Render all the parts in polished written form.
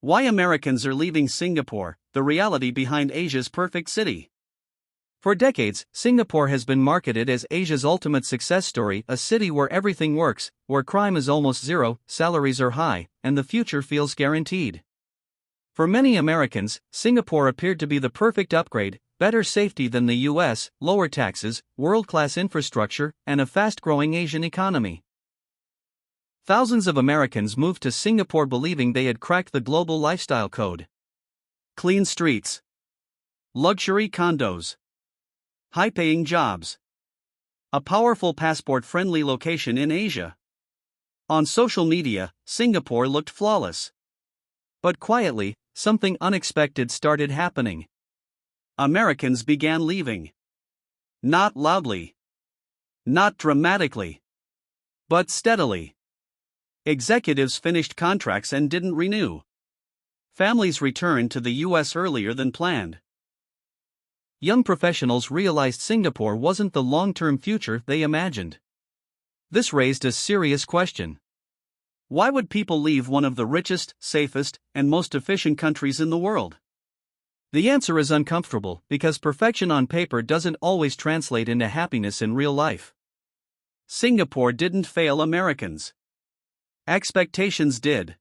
Why Americans are leaving Singapore, the reality behind Asia's perfect city. For decades, Singapore has been marketed as Asia's ultimate success story, a city where everything works, where crime is almost zero, salaries are high, and the future feels guaranteed. For many Americans, Singapore appeared to be the perfect upgrade: better safety than the US, lower taxes, world-class infrastructure, and a fast-growing Asian economy. Thousands of Americans moved to Singapore believing they had cracked the global lifestyle code. Clean streets, luxury condos, high-paying jobs, a powerful passport-friendly location in Asia. On social media, Singapore looked flawless. But quietly, something unexpected started happening. Americans began leaving. Not loudly, not dramatically, but steadily. Executives finished contracts and didn't renew. Families returned to the US earlier than planned. Young professionals realized Singapore wasn't the long-term future they imagined. This raised a serious question. Why would people leave one of the richest, safest, and most efficient countries in the world? The answer is uncomfortable, because perfection on paper doesn't always translate into happiness in real life. Singapore didn't fail Americans. Expectations did.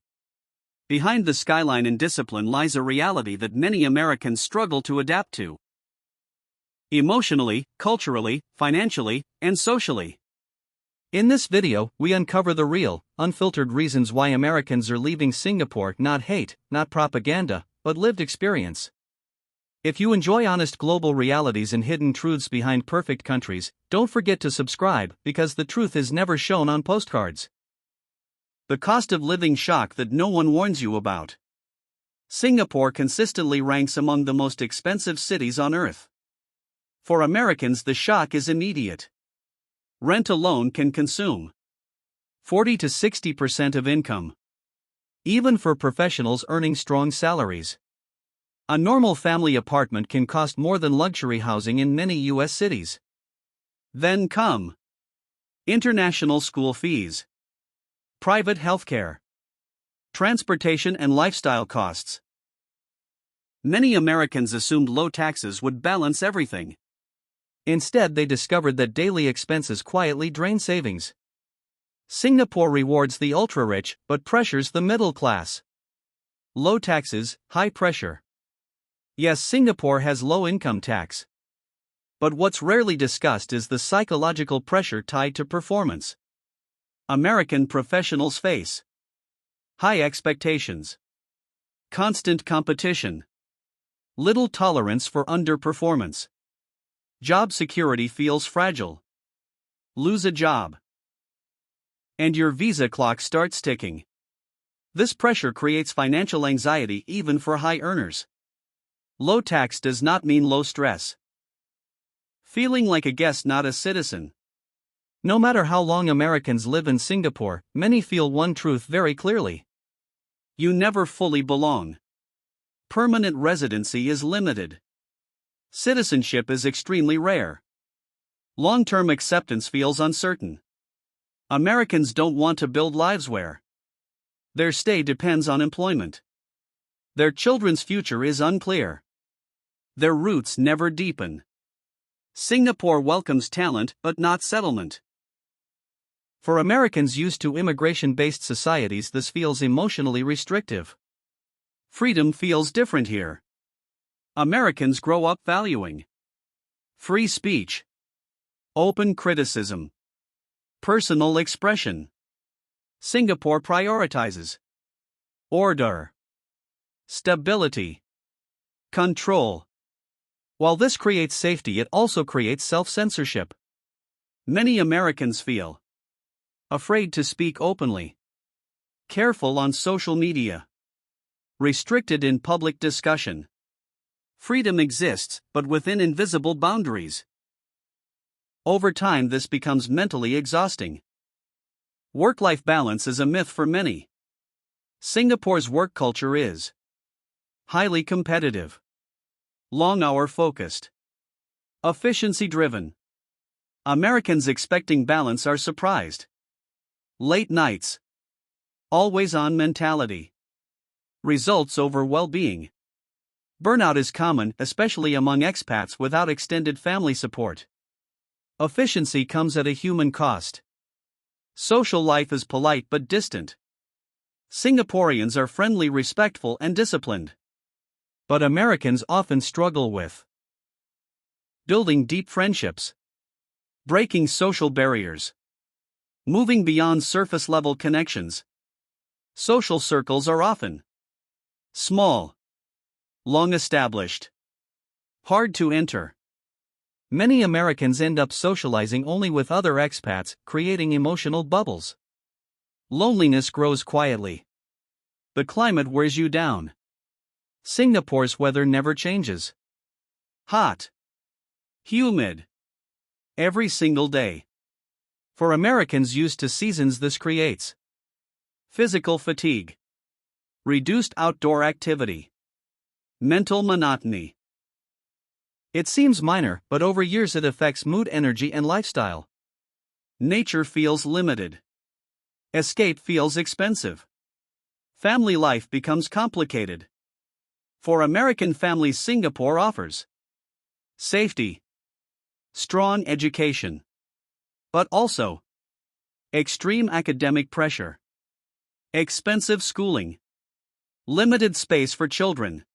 Behind the skyline and discipline lies a reality that many Americans struggle to adapt to. Emotionally, culturally, financially, and socially. In this video, we uncover the real, unfiltered reasons why Americans are leaving Singapore. Not hate, not propaganda, but lived experience. If you enjoy honest global realities and hidden truths behind perfect countries, don't forget to subscribe, because the truth is never shown on postcards. The cost of living shock that no one warns you about. Singapore consistently ranks among the most expensive cities on Earth. For Americans, the shock is immediate. Rent alone can consume 40 to 60% of income. Even for professionals earning strong salaries. A normal family apartment can cost more than luxury housing in many US cities. Then come international school fees, private healthcare, transportation, and lifestyle costs. Many Americans assumed low taxes would balance everything. Instead, they discovered that daily expenses quietly drain savings. Singapore rewards the ultra-rich, but pressures the middle class. Low taxes, high pressure. Yes, Singapore has low income tax. But what's rarely discussed is the psychological pressure tied to performance. American professionals face high expectations, constant competition, little tolerance for underperformance. Job security feels fragile. Lose a job, and your visa clock starts ticking. This pressure creates financial anxiety even for high earners. Low tax does not mean low stress. Feeling like a guest, not a citizen. No matter how long Americans live in Singapore, many feel one truth very clearly. You never fully belong. Permanent residency is limited. Citizenship is extremely rare. Long-term acceptance feels uncertain. Americans don't want to build lives where their stay depends on employment. Their children's future is unclear. Their roots never deepen. Singapore welcomes talent but not settlement. For Americans used to immigration-based societies, this feels emotionally restrictive. Freedom feels different here. Americans grow up valuing free speech, open criticism, personal expression. Singapore prioritizes order, stability, control. While this creates safety, it also creates self-censorship. Many Americans feel afraid to speak openly, careful on social media, restricted in public discussion. Freedom exists, but within invisible boundaries. Over time, this becomes mentally exhausting. Work-life balance is a myth for many. Singapore's work culture is highly competitive, long-hour focused, efficiency-driven. Americans expecting balance are surprised. Late nights, always-on mentality, Results over well-being. Burnout is common, especially among expats without extended family support. Efficiency comes at a human cost. Social life is polite but distant. Singaporeans are friendly, respectful, and disciplined. But Americans often struggle with building deep friendships, breaking social barriers, moving beyond surface-level connections. Social circles are often small, long-established, hard to enter. Many Americans end up socializing only with other expats, creating emotional bubbles. Loneliness grows quietly. The climate wears you down. Singapore's weather never changes. Hot, humid, every single day. For Americans used to seasons, this creates physical fatigue, reduced outdoor activity, mental monotony. It seems minor, but over years it affects mood, energy, and lifestyle. Nature feels limited. Escape feels expensive. Family life becomes complicated. For American families, Singapore offers safety, strong education, but also extreme academic pressure, expensive schooling, limited space for children.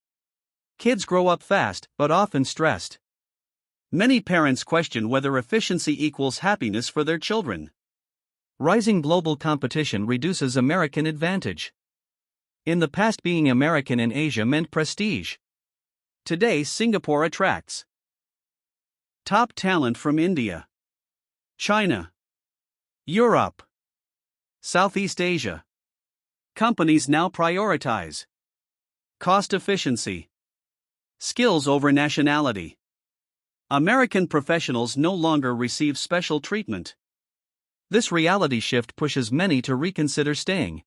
Kids grow up fast, but often stressed. Many parents question whether efficiency equals happiness for their children. Rising global competition reduces American advantage. In the past, being American in Asia meant prestige. Today, Singapore attracts top talent from India, China, Europe, Southeast Asia. Companies now prioritize cost efficiency, skills over nationality. American professionals no longer receive special treatment. This reality shift pushes many to reconsider staying.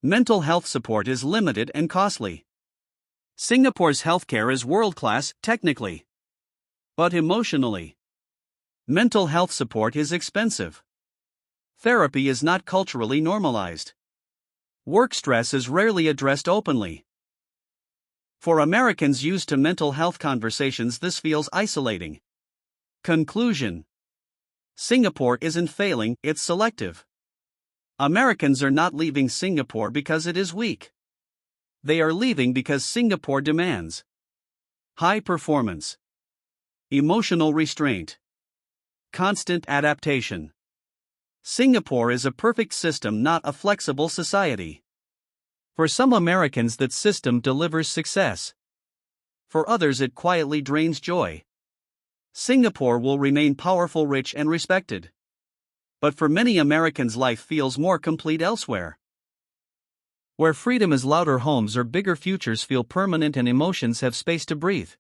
Mental health support is limited and costly. Singapore's healthcare is world-class, technically, but emotionally, mental health support is expensive. Therapy is not culturally normalized. Work stress is rarely addressed openly. For Americans used to mental health conversations, this feels isolating. Conclusion: Singapore isn't failing, it's selective. Americans are not leaving Singapore because it is weak. They are leaving because Singapore demands high performance, emotional restraint, constant adaptation. Singapore is a perfect system, not a flexible society. For some Americans, that system delivers success. For others, it quietly drains joy. Singapore will remain powerful, rich, and respected. But for many Americans, life feels more complete elsewhere. Where freedom is louder, homes or bigger futures feel permanent, and emotions have space to breathe.